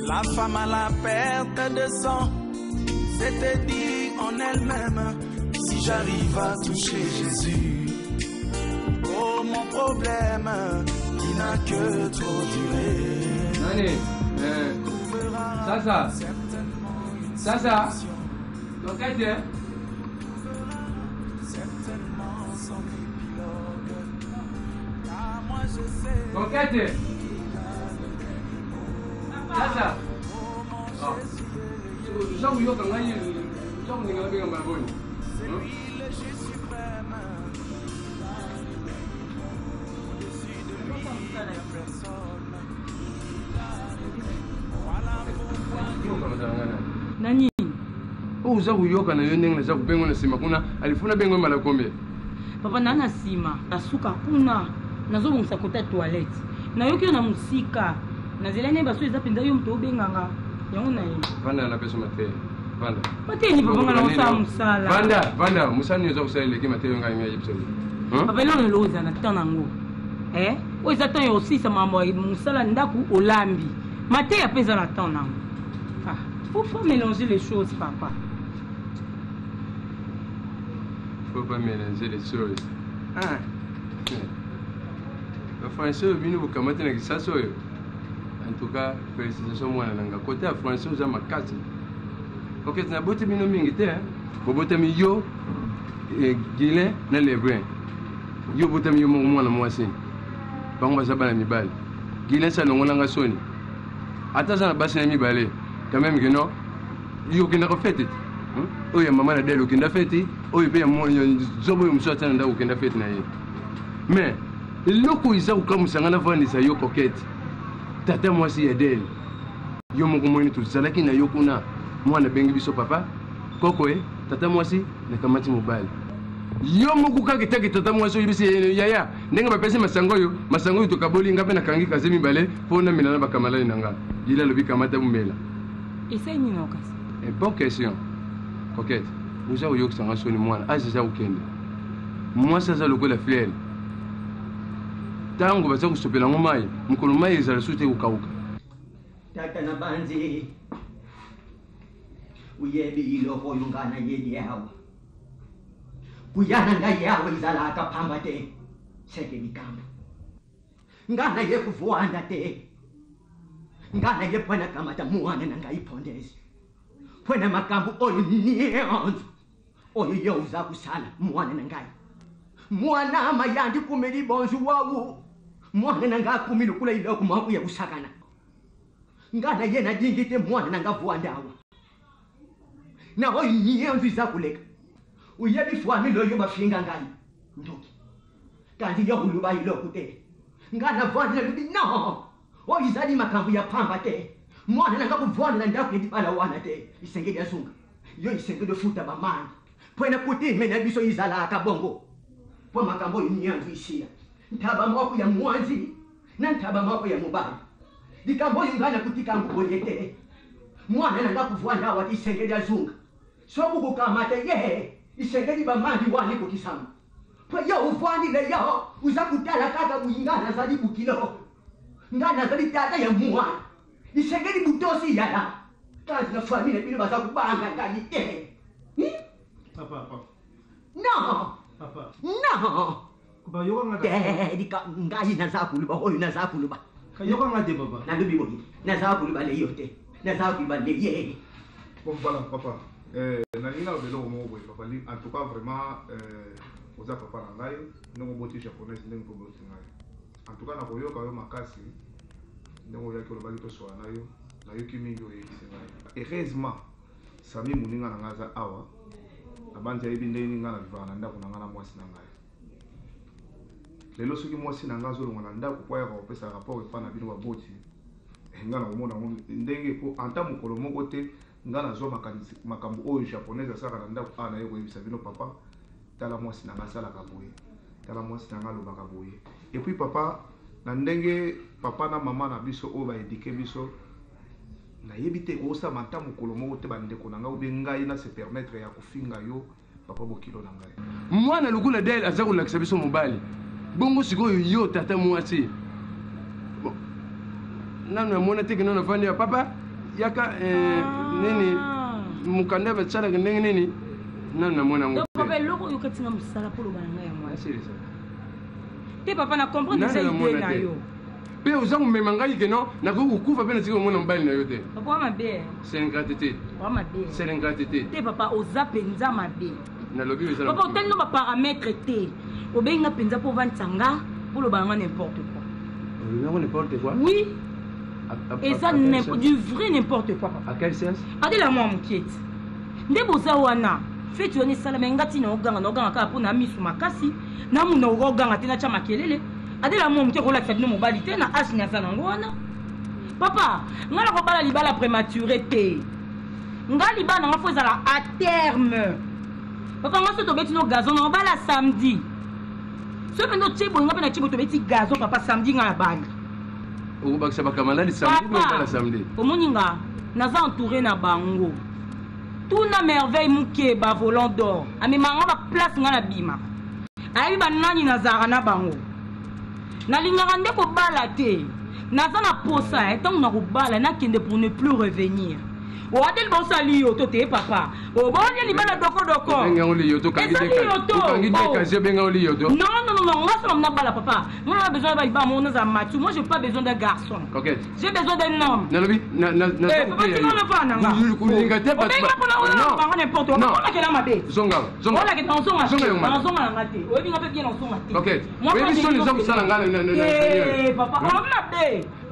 La femme à la perte de sang s'était dit en elle-même, si j'arrive à toucher Jésus, oh mon problème qui n'a que trop duré. Sasa, donc Conquête. Sasa. Ça vous y a quand même, ça vous y a bien ma bonne. Nani? Oh, ça vous y a quand même, ça vous bengo na sima kuna, alifuna bengo mala kombe. Papa nana sima, nasuka kuna. Nazo bongisa kota toilette. Na yoki na musika. Na zelene baso eza penda yo mto benganga. Yango na ye. Vanda na peso mate. Vanda. Mate ni papa ngala osa musala. Vanda, musani yoza kusala leki mate yo ngai ngai yipseli. Papa lo loza na tanango. O eza tan yo sisa mambo musala ndaku olambi. Mate ya pesa na tanango. Ah, faut pas mélanger les choses papa. Faut pas mélanger les choses. Ah. Français bino bukamata na kisaso yo. En tout cas, félicitations mwana nanga côté ya français uza makati. OK, na bote bino mingi te, bobote mi yo Guilin na Lebrun. Yo bote mi yo mwana mwasi. Bango bazabana mibali. Guilin sa longo nanga soni. Ata sana basi na mibale. Quand même que non. Yo kinda ko fete. Oya mama na delo kinda fete, oya pe mo zobo yo msota nda kinda fete na ye. Mais loko iza ukamusanga na vandisa yo kokete tata mwasi ya deli yo moko moni tuzalaki na yo kuna mwana bengi biso papa koko tata mwasi na kamati mobali yo moko kakitaki tata mwasi yibisi yaya ndenga bapesi masango yo tokaboli ngape na kangi kazemi bale pona milana bakamalani nanga ila lobi kamata mumela essaye ni nokasi bonne question kokete uza uyo kusanga soni mwana aziza ukende moi ça lokola fleur tango baza kusopela ngo mai mukolo mai ezala sute ukauka tata na banzi uyebi iloko yungana yedi yawa kuyana nga yawa izala akapamba te seke mikambo ngana ye kuvuanda te ngana ye pwana kamata muwana nanga ipondezi pwana makambo oyo nionzo oyo yeuza kusala muwana nangai mwana mayandi kumeli bonzu wawu mwana nanga kumilo kula ile kumaku ya kusakana ngana yena dingite mwana nanga vuandawa na oyi nyenzi zakuleka uyebi fwami loyo bafinga ngai ndoki kandi yo huluba ilo kute ngana vuandila lubi no oyi zali makambu ya pamba te mwana nanga kuvuandila ndaku edibala wana te isengeli azunga yo isengeli futa bamani pwena kuti mena biso izala akabongo kwa makambo nyanzu ishia ntaba mwako ya mwanzi na ntaba mwako ya mubali dikambo ngana kutika ngobonyete mwana nanga kuvuanda wa isengeli azunga sobu kukamata ye isengeli bamandi wani kukisama kwa yo ufwani le yo uzakutala kaka kuingana zali bukilo ngana zali tata ya mwana isengeli butosi yala kazi na famile bilo bazakubanga ngani Papa. No. Papa. No. Kuba yoga ngata. Dika ngai nazakuluba hoyo nazakuluba. Ka yoga ngate papa. Na dubi bogi. Nazakuluba le yote. Nazakuluba le ye. Bon voilà papa. Nalina obelo mo boy papa li en tout cas vraiment oza papa na ngai ndongo boti japonais ndenge ko boti ngai. En tout cas na koyoka yo makasi ndongo yaki olobaki to soa na yo na yoki mingi oyebisi ngai. Heureusement Sami muninga na ngaza awa abanja ebinde ninga na vivana ndako na ngana mwasi na ngai. Lelo soki mwasi na ngazo longa na ndako kwa ya kopesa rapport epa na bino baboti. Nga na komona ndenge po anta mokolo moko te nga na zo makambo oyo japonais asaka na ndako ana yo koyebisa bino papa tala mwasi na nga salaka boye. Tala mwasi na nga lobaka boye. Et puis papa na ndenge papa na mama na biso oyo ba éduquer biso na yebite osa manta mokolo moko te bandeko na nga obe ngai na se permettre ya kofinga yo papa bokilo na ngai. Mwana lukula del aza kolakisa biso mobali. Bongo sikoyo yo tata mwasi. Nanu amona teke nanu afandi ya papa yaka nini mukanda batsala ndenge nini nana mwana ngo papa loko yo katinga musala polo bana ya mwa asiri ça te papa na comprendre ça idée na yo pe uzangu memanga ikeno na kukufa pe na siko mwana mbali na yo te papa mabe c'est ingratitude c'est ingratitude te papa oza penza mabe na lobi uzala papa tel no ba paramètre te obenga penza po vantsanga polo bana n'importe quoi n'importe quoi oui et ça du vrai n'importe quoi papa à quel sens adela moi m'inquiète ndeboza wana feti oni sala mengati na oganga ka pona misu makasi na muna oganga tena cha makelele adela mo mke kola feti no mobali tena asnya sana ngwana papa ngala ko bala libala prématuré te ngali bana nga fozala à terme papa nga soto beti no gazon na bala samedi so pendo chebo nga pena chebo to beti gazon papa samedi nga bali o bakisa bakamala li samedi ko bala samedi omoninga naza entouré na bango tout na merveille muke ba volant d'or amemanga ba place nga na bima ayi ba nani nazara na bango nalingaka nde kobala te naza na posa ntango na kobala nakende pour ne plus revenir oadeli bosali yo to te papa obonye libala doko benga oli yo to kangi de kazi benga oli yo to non moi ça m'a bala papa moi j'ai besoin de ba mon za matu moi j'ai pas besoin d'un garçon coquette j'ai besoin d'un homme nalobi na papa tu ne le fais nanga kulinga te pas non n'importe quoi on a que la mabe zonga on a que dans son ngate obi nga pe bien dans son ngate coquette oui biso les hommes sala ngana papa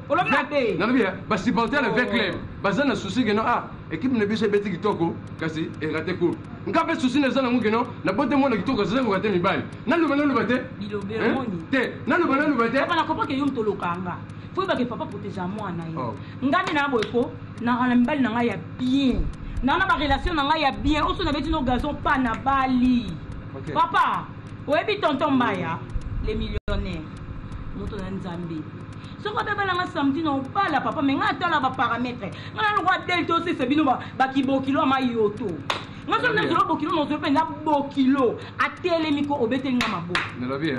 on a be nalobi ba supporter avec club bazana souci que non équipe ne biso beti kitoko kasi erate ko ngabe souci na zana ngeno na bote mo na kitoko zana ngate mibali naluba te bilobeloni te naluba te papa na comprendre que yom to lokanga faut ba que papa protéger moi na yo ngani na boyko na kana mibali na nga ya bien na ba relation na nga ya bien oso na beti no garçon pas na bali papa oyebi tonton Mbaya les millionnaires moto na Nzambe soko beba nga samedi na opala papa mais nga atala ba paramètre nga na roi delta c'est bino ba kibokilo ma yoto nga so na zolo bokilo no so pe na bokilo atele miko obeteli nga mabo na la vie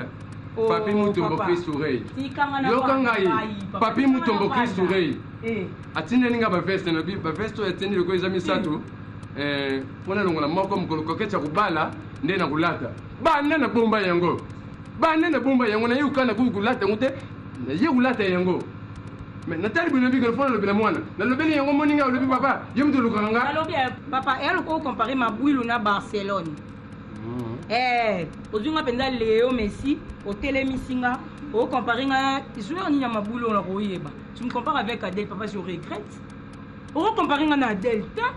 papi mutombo Christ oreille yo kanga yi papi mutombo Christ oreille atinde ninga ba veste na bi ba veste atinde ko ezami sato wana longola moko mukolo koketsa kubala nde na kulata ba nena bomba yango na yukana kulata ngute na yulata yango mais natali bino bi ko fona lo bila mwana na lo beli yango moninga lo bi papa yemto lo kanga alo bi papa elle ko comparer ma bouille na Barcelone ozunga penza Léo Messi au télémisinga o comparer nga joueur ni ya mabulo na koyeba tu me compares avec Adel papa je regrette o comparer nga na Delta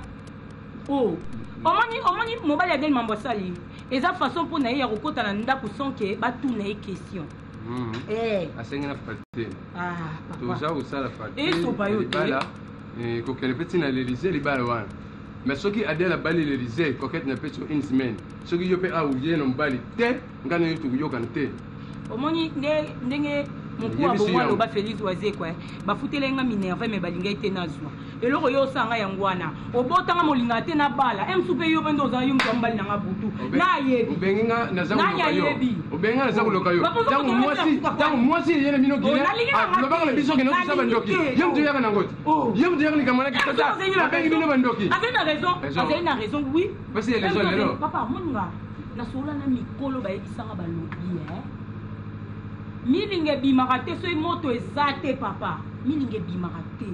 omoni mobile Adel mambosali eza façon pour na ya kokota na ndako sans que ba tout na question asengena fate papa toza kosala fate eso bayo libala kokende peti na l'Élysée libala wana mais soki Adèle abali l'Élysée kokete na peti une semaine soki yo mpe auye na mobali te ngana yo tokuyokana te omoni ndenge mokuu wa bongo aloba Félix Wazekwa bafutelenga Minerva me balingai te nazwa eloko yo osanga yango wana obotanga molinga te na bala msu mpe yo mpe nde ozala yo moto ambali nanga butu nayebi obenginga naza koloka yo ntango mwasi eyene bino gine lobanga na biso kene osisa bandoki yo moto yaka nango te yo moto yaka likamwana kitata abengi bino bandoki azali na raison oui pasi elezo lelo papa moninga nasola na mikolo bayebisanga balobi milinge bimaka te soki moto eza te papa milinge bimaka te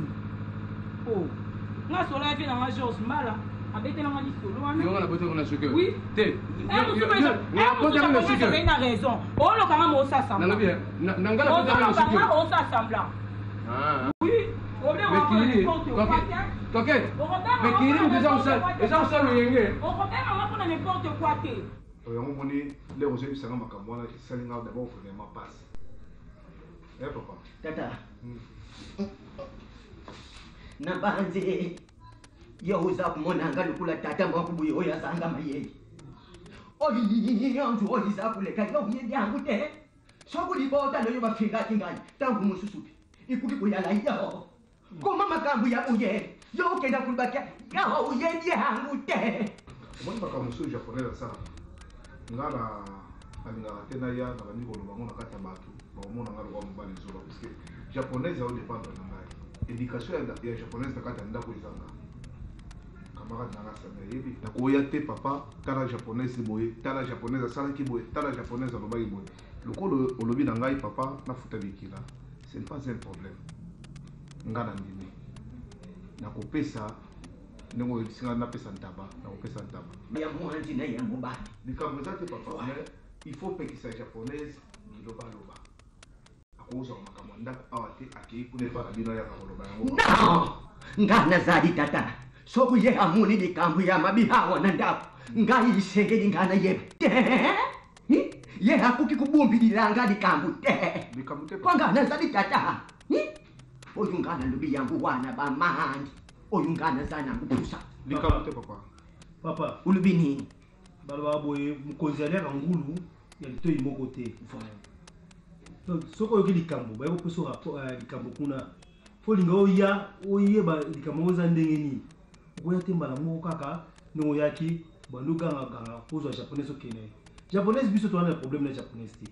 nga sola efe nanga George Mbala abetelanga lisolo wana yo ngana bote kona suke oui te yo na raison olokanga mo osasambla nalobi nangala bote kona suke osasambla oui coquette bekiri eza osala oyenge okobenganga mpona n'importe quoi te yango moni lero ozoyebisanga makambo wana esalinga d'abord vraiment passe papa tata na banze yo uza kumonanga lukula tata mwakubuye oyo azanga mayeli oyiyanzu oyiza kuleka yo uye yangu te sokulibota loyo bafika kingani tangu mususupi ikuki kuyala yo koma makambo ya uye yo kenda kulibaka yo uye yangu te moni makambo so japonais asala ngala alingaka te na ya na bandiko bango na kati ya bato bakomona nga lokwa mobali ezoba parce que japonaise ao dépendre na ngai éducation ya japonaise na kati ya ndako ezanga camarade nanga sanga yebi nakoya te papa tala japonaise boye tala japonaise asalaki boye tala japonaise alobaki boye lokolo olobi na ngai papa nafuta bikila ce n'est pas un problème nga na ndimi nakopesa ndenge oyebisinga napesa ntaba nakopesa ntaba ya mwanzi na ya mobali likambo eza te papa mais il faut pekisa japonaise bilobaloba akozwa makambo ya ndako awa te akei kuna epa na bino ayaka koloba yango nga nazali tata soki ye amoni likambo ya mabi awa na ndako ngai lisengeli nga na yeba te ye akoki kubumbililanga likambo te kwanga nazali tata oyo nga nalobi yango wana bamandi oyo nga naza nango pusa likambo te papa olobi nini baloba boye mokonzi aliaka ngulu ya litoi moko te soki oyoki likambo bayekopesa likambo kuna fo linga oyeba likambo ngo eza ndenge nini okoya te mbala moko kaka ndenge oyaki bandogangaganga kozwa japonaise okende japonaise biso towana na problème na japonaise te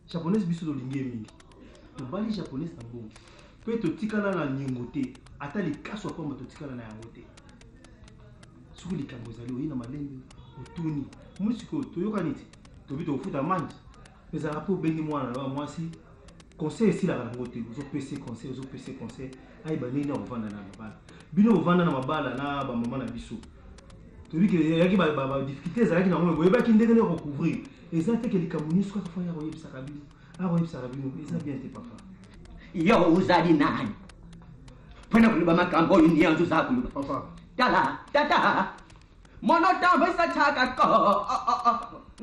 japonaise biso tolingi ye mingi tobali japonaise na bongo mpe totikala na ningo te ata likaso apamba totikala na yango te soki likambo ezali oyi na malembe otuni moni sikoyo toyokani te tobi tokofuta manje ezalaka mpe obengi mwana na mwasi conseil esilaka nango te ozopesa conseil ayeba ndenge na kovanda na mabala bino ovanda na mabala na bamama na biso tobiki eyaki badifficulté ezalaki nango boyebaki ndenge nde kocouvrir eza teke likambo nyonso kaka faya akoyebisaka bino eza bien te papa yo uzali nani mpona koloba makambo oyo ndiyanzo oza koloba papa tala tata monotambo esachaka ko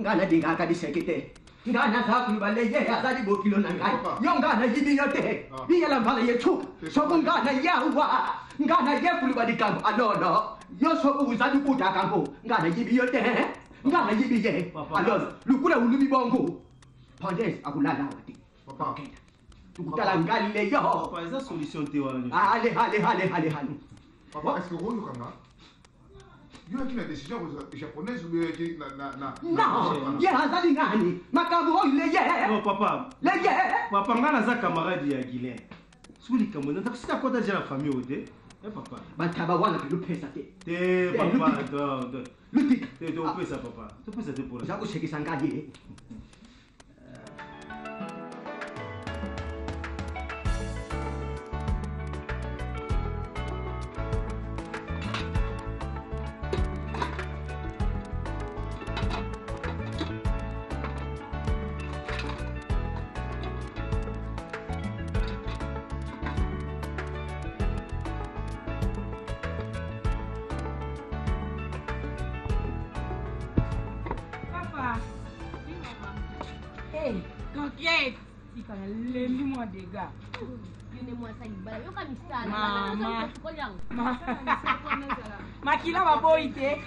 nga nadingaka liseke te nga naza koloba leye azali bokilo na ngai yo nga nayibi yo te biyela mbala yetuka soko nga na yawa nga naye koloba likambo alono yo soko uzali kutaka ngo nga nayibi yo te nga nayibi ye alono lukula ulubi bongo Pondes akulalawa te papa tukutala ngali le yo papa eza solution te wana ale papa est-ce que vous kanga yo yaki na décision japonaise ou yaki na ye azali ngani makambo oyo le ye non papa papa nga naza camarade ya Guilain soki likambo natakosika kota ja na famille oyo te papa bantaba wana mpe lopesa te papa lutika topesa papa topesa te mpona oza kosekisa ngai Coquette, si kana lembi moi des gars. Donnez-moi ça libala. Yo ka misala. Mama. Makila baboite.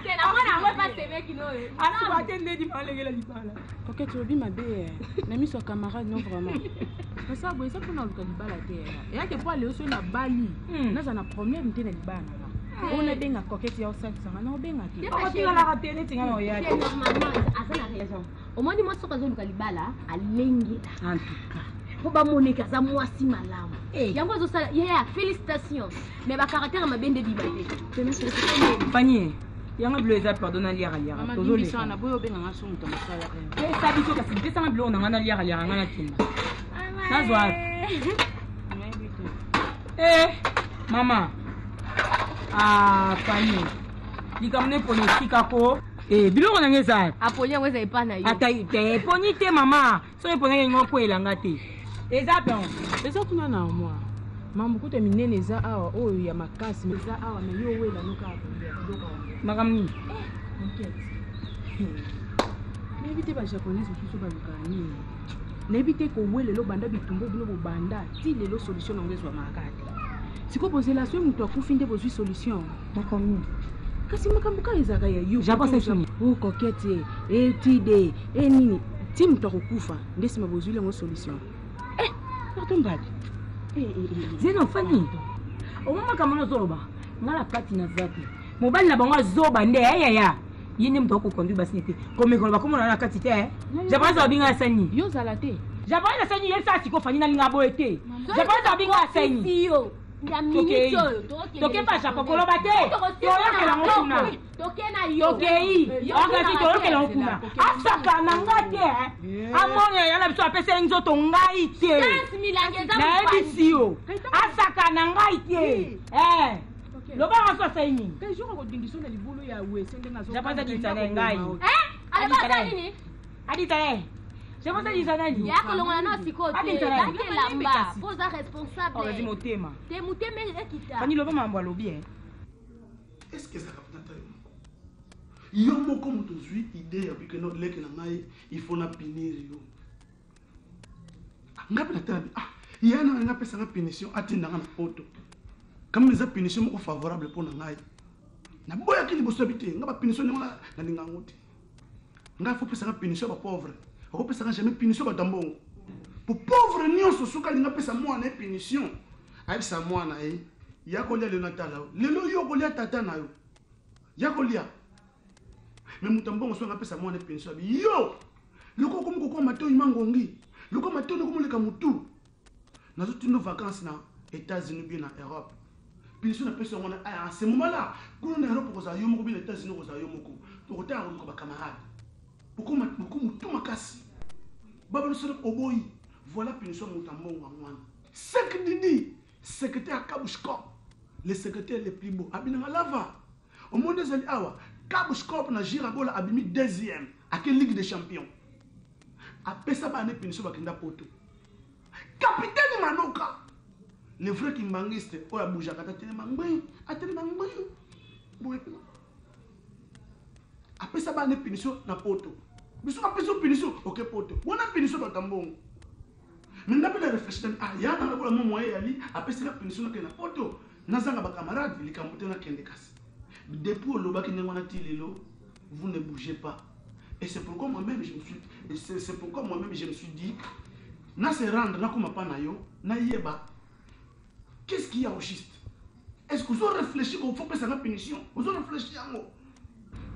Tena mwana mwe pas teme kino. Ana batende di malengela libala. Coquette obi mabe. Na miso camarade non vraiment. Ça boy ça pona luka libala te. Ya ke po ale oso na Bali. Naza na problème te na libala. On a benga Coquette ya osa tsanga na obenga te. Otinga la ratene tinga na oya. C'est normalement azana raison. Au moins moi soka zo luka libala alengi en tout cas. Faut ba moneka za mwasi malamu. Yango zo sala yeah félicitations. Mais ba caractère ma bende di bate. Panier. Yanga bleu eza pardonna liara. Tozo le sana boyo benga ngaso muta masala. Sabi to kasi pesa na bleu na ngana liara ngana timba. Nazwa. Mama. Panier. Likamne poni sikako. Biloko na ngeza. Aponya ngeza epana yo. Ata te poni te mama. So epona ngoko elanga te. Eza bon. Eza kuna na moi. Mambo kuta minene eza awa oyo ya makasi eza awa na yo wela noka aponya. Makamni. Enquête. N'évitez pas japonais ou ba lukani. N'évitez ko wele lo banda bitumbo bino bo banda ti lelo solution na ngezwa makati. Siko poser la soeur muto akufinde bozwi solution. Makamni. Kasi makambuka ezaka ya you. Japo session. O Coquette tide nini ti muto akufa ndesi mabozwi lengo solution. Pardon bad. Zeno fani. O mama kamono zoloba. Ngala kati na zaki. Mobali na bango zoba nde ya. Yini muto ko conduire basite. Comme ko ba komona na kati te. Japo za binga sani. Yo zala te. Japonais na senyi yesa siko fani na linga boete. Japonais na binga senyi. Ya minute oyo. Toke pa Japon koloba te. Toke la ngokuna. Toke na yo. Toke yi. Ongaki toke la ngokuna. Asaka na ngate. Amoni ya na biso apesa nzoto ngai te. 15 000 angeza. Na ebisi yo. Asaka na ngai te. Loba ngaso senyi. Ke jour ko dingiso na libulu ya we sende na zo. Japonais di tsana ngai. Alibasa nini? Aditare. Japonais di tsana nini? Ya kolongola na sikote. Take lamba. Posa responsable. Vas-y motema. Te muteme ekita. Fani loba mambo alobi Est-ce que ça capte ta yo moko moto zui idée ya bikeno leke na ngai il faut na punir yo. Ngapi na tabi yana nga pesa nga punition atinda nga na poto. Comme les punitions moko favorable pour na ngai. Na boya ki liboso bité nga ba punition ngona na ninga ngoti. Nga faut pesa nga punition ba pauvre. Ko pesa nga jamais punition ba tambongo. Pour pauvre nyonso suka linga pesa moi na punition. Avec sa moi na yakolia le natala. Lelo yo kolia tata na yo. Yakolia. Mais mutambongo so nga pesa moi na punition. Yo. Loko komo ko mato imangongi. Loko mato loko moleka mutu. Nazo tino vacances na États-Unis bien en Europe. Punition na pesa ngona à ce moment-là, quand on est en Europe ko za yo moko bien États-Unis ko za yo moko. To ko ta ko ba camarade. Pourquoi mutu makasi. Baba no sero oboyi. Voilà punition mutambongo ngwana. Sek didi. Secrétaire Kabushkop. Le secrétaire le plus beau. Abina lava. Au monde des alliés awa. Kabushkop na Girabola abimi deuxième. À quelle Ligue des Champions. Après ça, ba ne punition bakenda poto. Capitaine Manoka. Le vrai qui mangiste. Oya bouja kata tene mangboyi. Atene mangboyi. Boye. Après ça, ba ne punition na poto. Biso après ça punition. Ok poto. Wana punition batambongo. Mais n'a pas de réflexion. Il y a un moyen d'aller après c'est la punition que na poto. Nazanga ba camarade li kambote na kendekas. Depuis le bas qui n'est pas tilelo, vous ne bougez pas. Et c'est pourquoi moi-même je me suis dit na se rendre na kuma pa na yo na yeba. Qu'est-ce qu'il y a au juste? Est-ce que vous avez réfléchi qu'on faut passer la punition? Vous avez réfléchi à moi?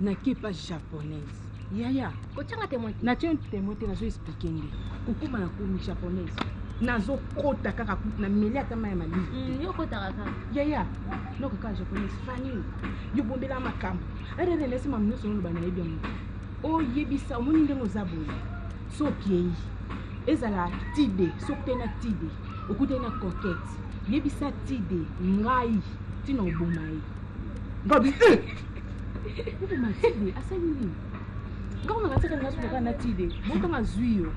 N'est pas japonaise. Yaya, kochanga témoin. Na tien témoin te nazo expliquer ngi. Kokuma na komi japonaise. Nazo kota kaka na meli atama ya mali. Yo kota kaka. Yaya, no kaka japonaise fani. Yo bombela makambo. Arere lesi mamno so no bana yebi amu. O yebisa omoni ndengo zaboyi. So piei. Ezala tide, so tena tide. Okute na coquette. Yebisa tide ngai tina obomai. Babi Ubu matide asani. Quand on a fait quelque chose pour la tide, bon quand zui yo,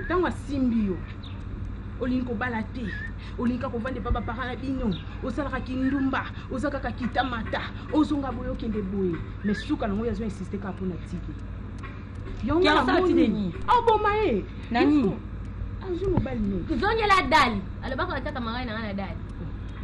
quand on simbi yo, olinko balate, olinka ko vande baba parana bino, osala kindumba, osaka kakita mata, ozonga boyo kende boye, mais suka nango yazo insister ka pour na tide. Yonga la tide ni. Oh bon mae, nani? Azu mobile ni. Kuzonye la dali, alobaka nataka magai na dali.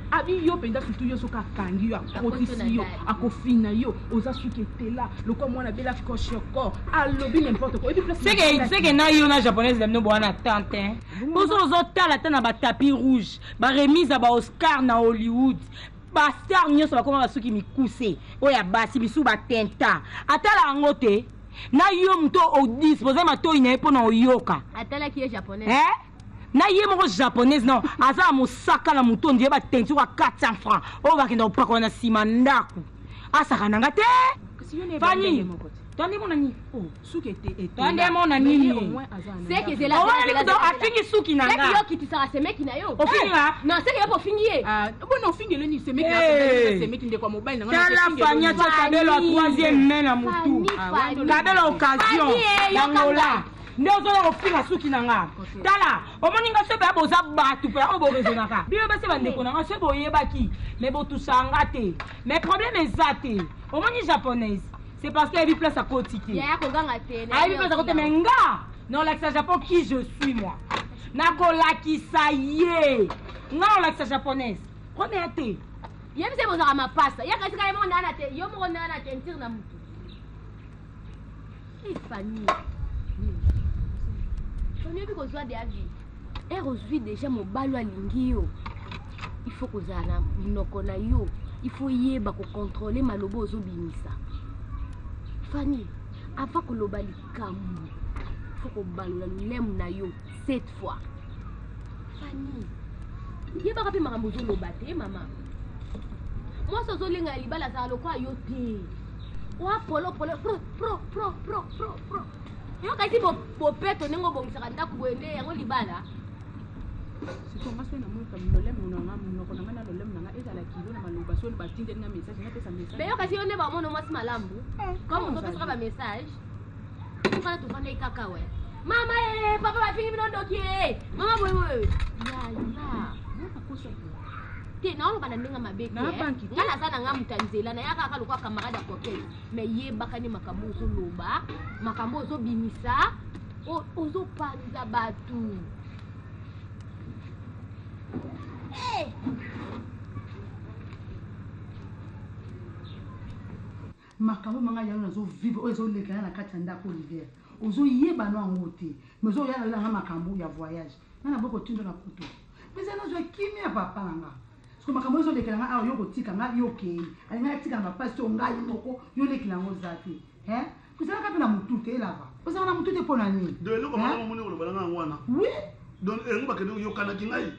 Abi yo penda surtout yo soka kangi yo akotisi yo akofina yo oza suketela loko mwana bela koshoko alobi n'importe quoi. C'est que na yo na japonaise dem no bwana tante. Ozo tala tana ba tapis rouge, ba remise ba Oscar na Hollywood. Ba star nyoso ba koma basuki mikuse. Oya basi bisu ba tenta. Atala ngote na yo mto o disposer mato ina po na oyoka. Atala ki japonaise. Na ye moko japonaise non aza mosaka na muto ndiye ba teinture 400 francs o ba kenda opako na sima ndaku asaka nanga te Fanny tande mona ni suki ete tande mona ni c'est que c'est la afingi suki nanga c'est que yo kiti sara semeki na yo ofinga non c'est que yo po fingi bon ofingi le ni semeki na semeki nde kwa mobile nanga tala fanya cho kabelo a troisième main na mutu kabelo occasion yangola ndozo na ofinga suki nanga tala omoninga sebe aboza batu pe obo rezonaka biyo base bandeko nanga sebe oyebaki mais botusanga te mais problème ezate omoni japonaise c'est parce qu'elle vit place à côté ya ko ganga te elle vit place à côté mais nga non l'accent japon qui je suis moi nakolaki ça yé nga l'accent japonaise connais te yem se bozaka mapasa ya kasi kale mo nana te yo mo nana tentire na mutu Fanny on a vu qu'on soit des avis. Et aujourd'hui déjà mon balo alingi yo. Il faut que zana minoko na yo. Il faut yeba ko contrôler malobo ozo binisa. Fanny, avant que lobali kamu. Il faut que balo la lem na yo cette fois. Fanny, il n'y a pas de maman qui est maman. Moi, je suis allé à l'Ibala, ça a le quoi, yoté. Ouah, polo. Yo kasi bo peto nengo bongsaka ndaku boende yango libala. C'est ton maso na moka molème na monoko na ngana lolème na nga ezala kilo na maloba so ba tinde nga message na pesa message. Mais yo kasi yone ba mono mwasi malambu. Comme on pesa ba message. Tukana tufana ikaka we. Mama papa ba fingi binondoki mama boy. Ya. Naka kosa ko. Te na ono banandenga mabeki. Ngana sana nga mutanzela na yaka akaluka kamarada koke. Mais yebaka ni makambo zo loba, makambo zo binisa, ozo panza batu. Eh! Makambo manga yana zo vivre ozo lekana na kati ndako Olivier. Ozo yeba no ngote. Mais ozo yana na makambo ya voyage. Nana boko tindo na kuto. Mais ana zo kimia papa nga. Makambo zo lekela nga yo kotika nga yo ke alinga tika na pasi onga yoko yo lekela ngo zati kusala ka pena mutute lava kusala na mutute pona ni de loko mama moni ko balanga ngwana oui donc ngo bakene yo kana kingai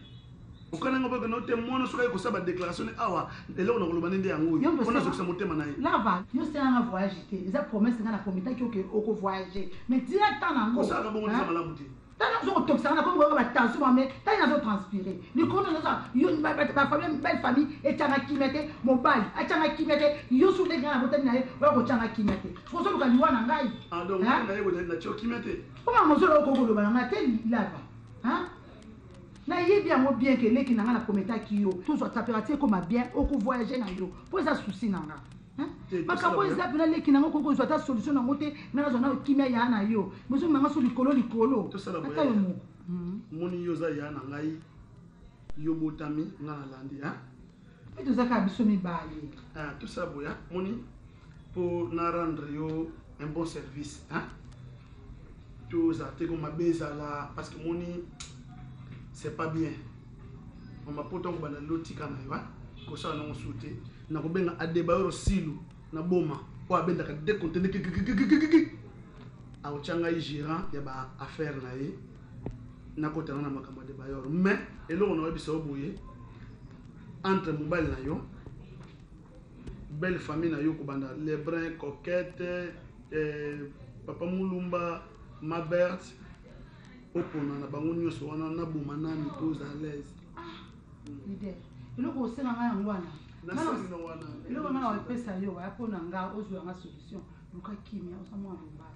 okana ngo bakene te mono soka ko saba déclaration awa eloko na ko lobana ndi yango ona zo motema na ye lava yo sala nga voyage te eza promesse nga na prometa ki oke oko voyager mais direct na ngo kusala bongo za malamu te tana zo toxana na comme ba tension mais tana zo transpirer ni kono za yo ba famille belle famille et tana kimete mobile atana kimete yo su de ngana botani na ye ba ko tana kimete so so lukali wana ngai ah donc na ye botani na cho kimete comment mo zo ko ko ba na te lava na ye bien mo bien que leki na ngana prometa ki yo tout soit température comme bien au ko voyager na yo pour ça souci na nga makambo eza pena leki nango koko zwa ta solution nango te nanga zona kimia ya na yo mozo manga so likolo ata yo moko moni yo za ya na ngai yo botami ngana landi eto zaka biso mibale tout ça boya moni pour na rendre yo un bon service tout ça te comme beza là parce que moni c'est pas bien on m'a pourtant ko bana lotika na yo ko sa na souté na ko benga adebayoro silu na boma o abenda ka décompter a ochanga gérant ya ba affaire na ye na ko tana na makambo adebayoro mais eloko na biso boye entre mobile na yo belle famille na yo ko banda Lebrun Coquette papa Mulumba Mabert opona na bango nyonso wana na boma na mi pose à l'aise eloko osena nga yango wana eloko nga wapesa yo wayapona nga ozwa nga solution luka kimia osamwa lobala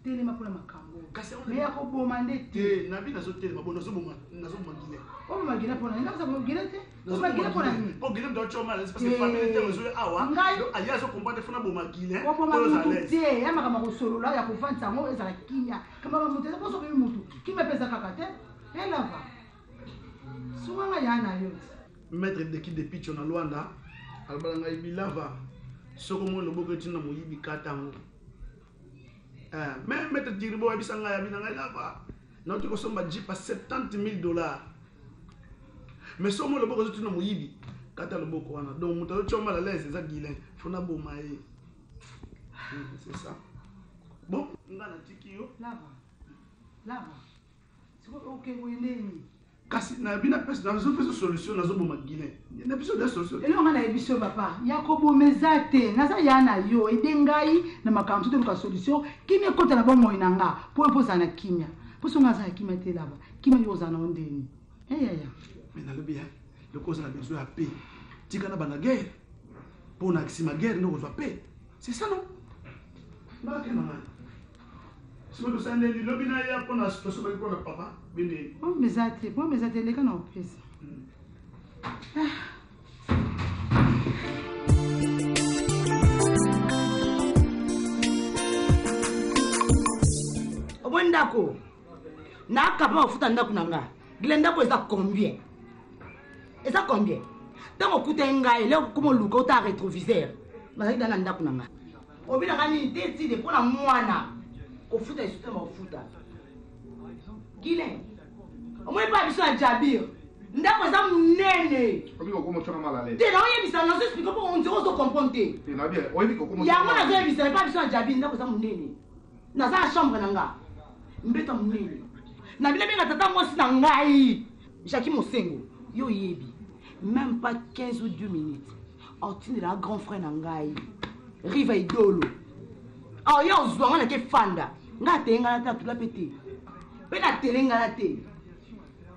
telema mpona makambo me ya koboma nde te nabi nazotelema bo nazoboma gile oboma gile mpona nini nakosa gile te oboma gile mpona nini po gile ndo choma parce que famille te ozoye awa aya azokomprendre fona boma gile oboma mutu te ya makambo kosolola ya kofandisa yango ezala kimia kamba mutu eza poso komi mutu kimia mpeza kaka te elava sunganga ya na yo maître d'équipe de pitch na Luanda albalanga ibilava soko mo loboko tina moyibi katango mais maître diribo abisanga ya binanga lava na to ko somba jipa $70,000 mais soko mo loboko tina moyibi kata loboko wana donc muto choma la laisse za gilin fona boma e c'est ça bon ngana tikio lava siko okay wendeni kasi na bina pesa dans une solution nazo boma gilin na biso de solution elonga na ebiso papa yakobo mezate naza yana yo edengai na makambo to ka solution kimia kota na bongo inanga po sana kimia po so ngaza kimia te laba kimia yo zana ondeni ya mais na le bien le cause na besoin à paix tika na bana guerre pour na kisima guerre no ko paix c'est ça non ba ke na so do sande ni lobina ya pona situation ba ko na papa bindi po mezate leka na opesa obondako na kapa mafuta ndako nanga gile ndako eza combien tango kuta ngai le komo luka uta rétroviseur bazali dana ndako nanga obina kani teti de pona mwana kofuta isute mafuta gile omwe pa biso na Jabir ndako eza munene obiko komo chona malale te na oyebisa na so explique po on zero so comprendre te na bien oyebiko komo yango na zoyebisa pa biso na Jabir ndako eza munene na za chambre nanga mbeta munene na bile benga tata mwasi na ngai Jackie Mosengo yo yebi même pas 15 ou 2 minutes otindela grand frère na ngai Riva Idolo yo zwanga na ke fanda nga tenga na tatu la pété pe na telenga na te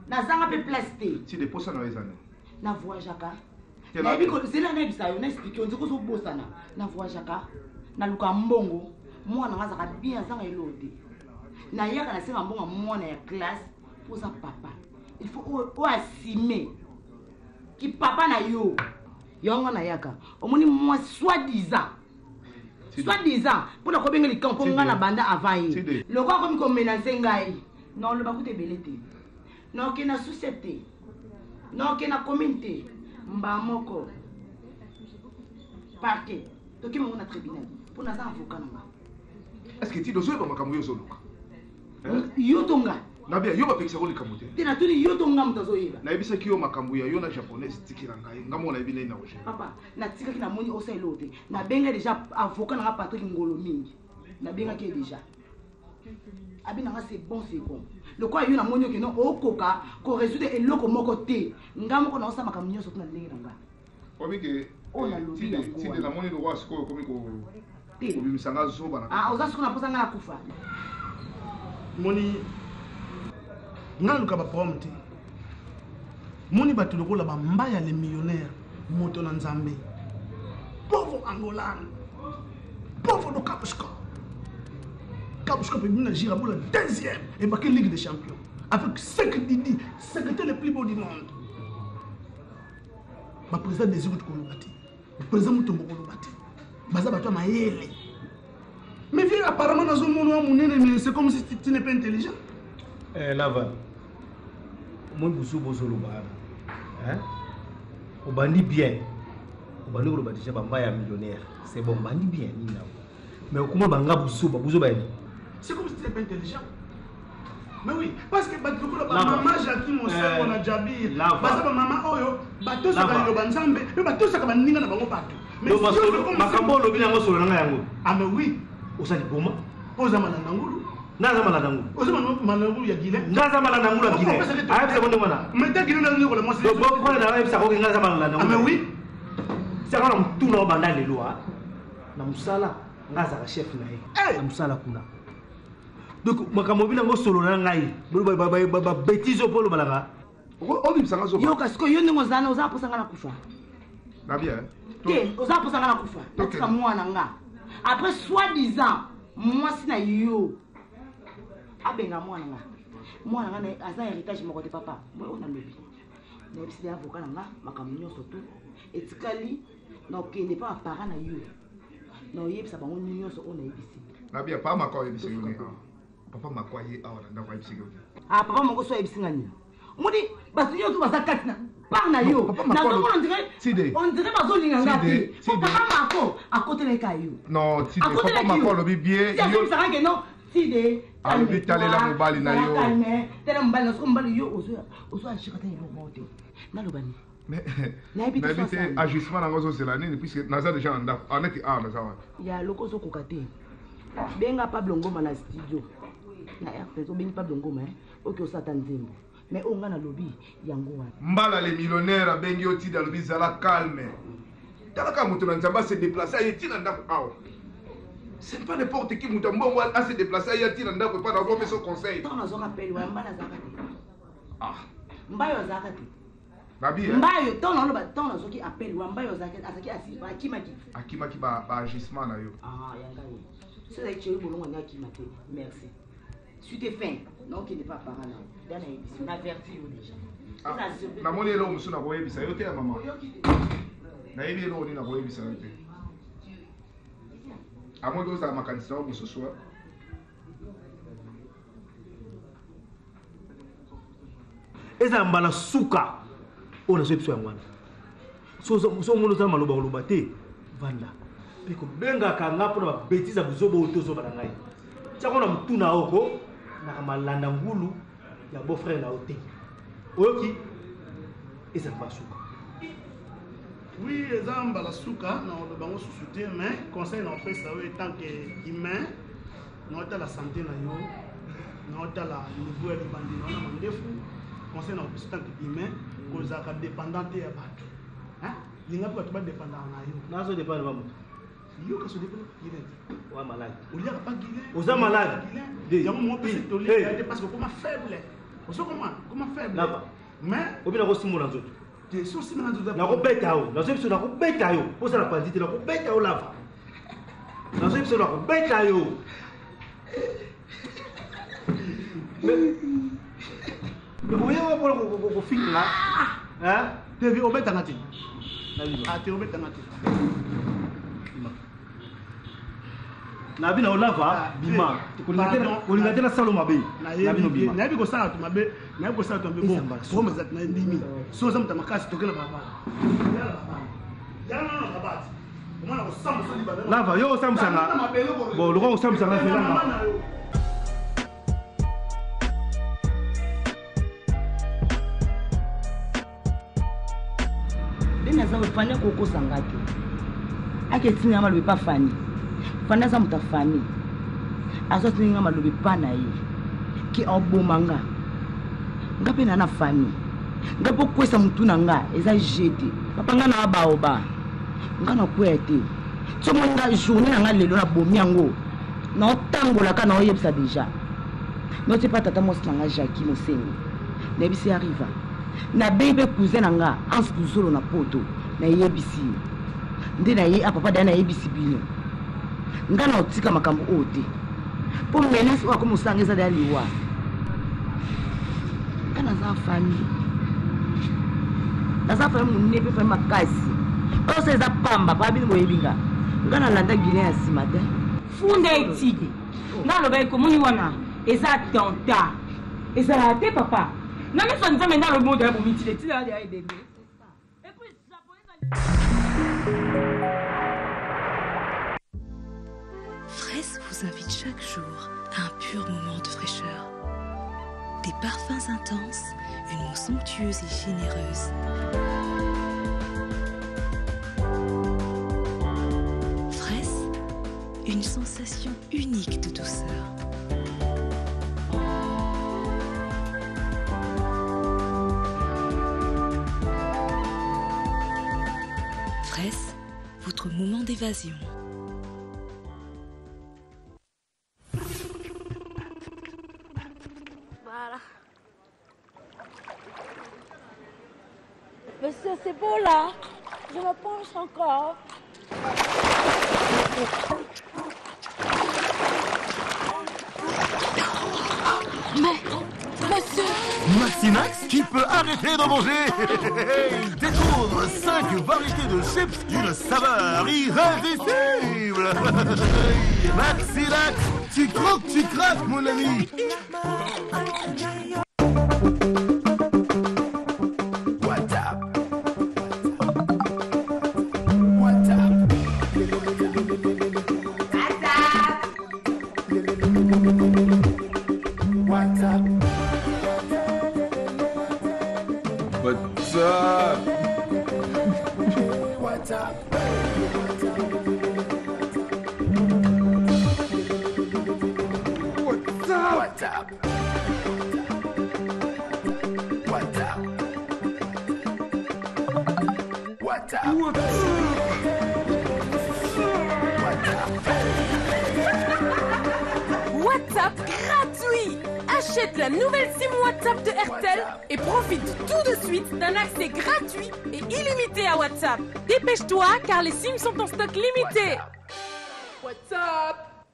na zanga pe place te ti déposa na ezana na voyagaka na yebi ko zela na bisa yo na expliquer on dit ko so bosana na voyagaka na luka mbongo mwana nga zaka bien zanga elote na yaka na senga mbongo mwana ya classe pour sa papa il faut o assumer ki papa na yo yonga na yaka omoni moi soi-disant pour la kobenga li kampo nga na banda avant yi le quoi comme ko menacer ngai non le bakute belete non ke na société non ke na communauté mba moko parquet to ki mo na tribunal pour na za avocat nga est-ce que ti dozo ba makambo yo soluka yo tonga na bien yo ba pekisa ko likambo te tena tuni yo tonga mutazo yeba na ebisa ki yo makambo ya yo na japonais tikira ngai ngamo na ebile na oje papa na tika ki na moni osa elote na benga déjà avocat na Patrick Ngolo mingi na benga ki déjà abina nga c'est bon le quoi yo na moni ke no okoka ko résoudre eloko moko te ngamo ko na osa makambo nyoso tuna ndenge nga obike ona lobi ti de na moni lo wasko ko ko bimisanga zoba na oza siko na posa nga na kufa moni nga luka ba pomme te moni bato lokola ba mbaya les millionnaires moto na nzambe pauvre angolan pauvre do kapuska peut venir gira pour la deuxième et pas que Ligue des Champions avec 5 Didi 5 les plus beaux du monde ba président des autres kolobati président mutombo kolobati baza bato mayele mais viens apparemment dans un monde mais c'est comme si tu n'es pas intelligent Lava moi busu bozolo ba obandi bien obandi ko batisha bamba ya millionnaire c'est bon bandi bien ni na mais comment banga busu ba c'est comme si tu n'es pas intelligent mais oui parce que bato ko ba maman Jackie Mosengo na Jabir baza ba maman oyo bato sa ba loba nzambe pe bato sa ka baninga na bango bato mais makambo lobi nango solo nanga yango mais oui osali boma poza malanda ngulu naza malanda ngulu osama malanda ngulu ya Guinée ngaza malanda ngulu ya Guinée ayebisa bonde mwana mais ta Guinée na ngulu la mwasi donc bon na ayebisa ko ngaza malanda ngulu mais oui c'est quand on tourne au banda lelo na musala ngaza ka chef na ye na musala kuna donc makambo bina ngo solo na ngai ba bêtise au polo balanga o bimisanga zoba yo kasiko yo ndingo zana oza posa nga na kufa na bien te oza posa nga na kufa natika mwana nga après soi-disant mwasi na yo abenga mwana nga aza héritage moko te papa moi ona lobi na yebisi ya avocat na nga makambo nyonso tu etikali na okende mpa bapara na yo na oyebisa bango nyonso oyo na yebisi na bien pa mako oyebisi yo ne papa mako aye awa na ndako ayebisi yo papa moko so ayebisi nga nini omoni bato nyonso baza kati na par na yo nazomona on dirait bazolinga nga te papa mako akoteleka yo non tide papa mako alobi bien yosaka ke non tide alobi talela mobali na yo tala mobali na soko mobali yo ozo ashika te eloko te naloba nini nayebi te ajustement nango ozozela nini puisque naza déjà na ndako aneti awa naza wana ya loko ozokoka te benga Pablo Ngoma na studio na rp obengi Pablo Ngoma oke osata nzembo mais onga na lobi yango wana mbala les millionnaires abengi yo tide alobi zala calme talaka moto na nzambe se déplacer aye tina ndako awa c'est pas n'importe qui moto mbongo a se déplacer aye tina ndako epa na kopesa conseil ntango nazorappele wana mbala azalaka te mbayo azalaka te mbayo ntango naloba ntango nazoki appele wana mbayo azalaki akimaki baagissement na yo yanga ye so ezalaki chéri bolongo ani akima te merci suite fin naokende pa para na dana yebisi naverti yo déjà namoni eloko mosusu nakoyebisa yo te ya mama nayebi eloko nini nakoyebisa yo te amoki ozala makanisi nao mosusu ezala mbala suka oyo nazoyebi biso yango wana so omoni ozala maloba te vanda mpe kobengaka nga mpona babétise ya buzobo oyo tozoba na ngai tiako na mutuna oko naka malanda ngulu ya beau-frère na yo te oyoki ezala mbala suka oui eza mbala suka na oloba ngo susu te mais conseil na opesa oyo tant que humain na otala santé na yo naotala niveau ya libandi naona mandefu conseil na opesi tant humain kozalaka dépendant te ya bato linga mpe bato badépendant na yo nazodépendre ba moto yo kasi odépende guilin wa malade oliaka pa guilin oza malade yango mo pesi tolia te parce que okoma faible osokoma koma faible mais obina kosimbola nzoto te so simela nzoto nakobeta yo nazo biso nakobeta yo posala panzi te nakobeta yo lava nazo biso nakobeta yo oyewa mpona kofingela tevi obetanga te te obetanga te na bino olava bima kolinga te nasala mabe nayebi kosala to mabe nayebi kosala to mabe bon ezati na ndimi so oza moto makasi tokela babala yana na kabati omwana kosambusa libanda lava yo osambusanga bon lokwa osambusanga felanga naza fani kokosa ngaki ake tininga malobi pa fani fani aza moto afani azo tininga malobi pa na ye ki obomanga nga mpe na fani nga mpe okwesa motu na nga eza jete papa nga na baoba nga na kwea te somo nga journée na nga lelo na bomi yango naotangolaka na oyebisa deja note pa tata mosi na nga Jackie Mosengo nayebisi arriva na bei mpe cousin na nga anse tuzolo na poto nayebisi nde na ye apapa daya nayebisi bino nga na otika makambo oyo te mpo menasi oyo akoma osanga eza daya liwa nga naza fami monene mpe fami makasi oyo so eza pamba pa bino boyebi nga nalanda guilin ya nsima te funda etiki nga aloba ekomoni wana eza tenta ezalaka te papa na miso nzambe nda alobi oyo bomitile tila ya edende Fraisse vous invite chaque jour à un pur moment de fraîcheur. Des parfums intenses, une mousse somptueuse et généreuse. Fraisse, une sensation unique de douceur. Fraisse, votre moment d'évasion. Voilà. Monsieur, c'est beau là. Je me penche encore. Mais, monsieur... Maximax qui peut arrêter de manger. Il découvre 5 variétés de chips d'une saveur irrésistible. Maximax, tu croques, tu craques, mon ami. WhatsApp gratuit. Achète la nouvelle SIM WhatsApp de RTL et profite tout de suite d'un accès gratuit et illimité à WhatsApp. Dépêche-toi car les SIM sont en stock limité. WhatsApp.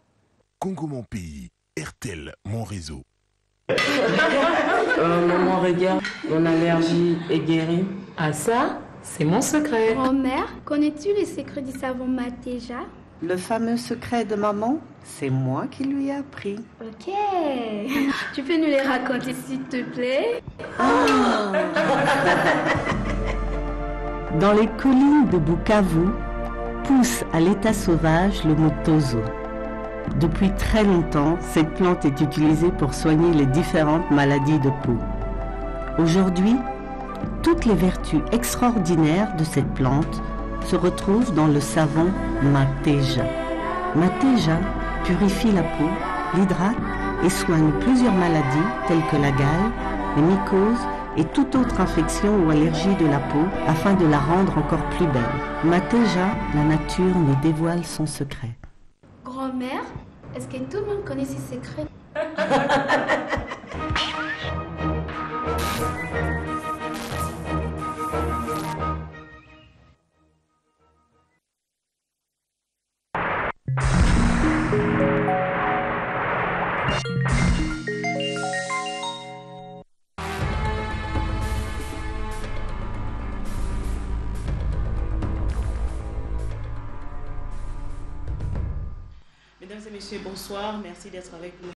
Congo mon pays, RTL mon réseau. Maman, regarde, mon allergie est guérie. Ah ça, c'est mon secret. Grand-mère, connais-tu le secret du savon Matéja? Le fameux secret de maman, c'est moi qui lui ai appris. Ok. Tu peux nous les raconter s'il te plaît? Dans les collines de Bukavu, pousse à l'état sauvage le motozo. Depuis très longtemps, cette plante est utilisée pour soigner les différentes maladies de peau. Aujourd'hui, toutes les vertus extraordinaires de cette plante se retrouvent dans le savon Matéja. Matéja purifie la peau, l'hydrate et soigne plusieurs maladies telles que la gale, les mycoses et toute autre infection ou allergie de la peau afin de la rendre encore plus belle. Mateja, la nature nous dévoile son secret. Grand-mère, est-ce que tout le monde connaît ses secrets? Mesdames et messieurs, bonsoir. Merci d'être avec nous.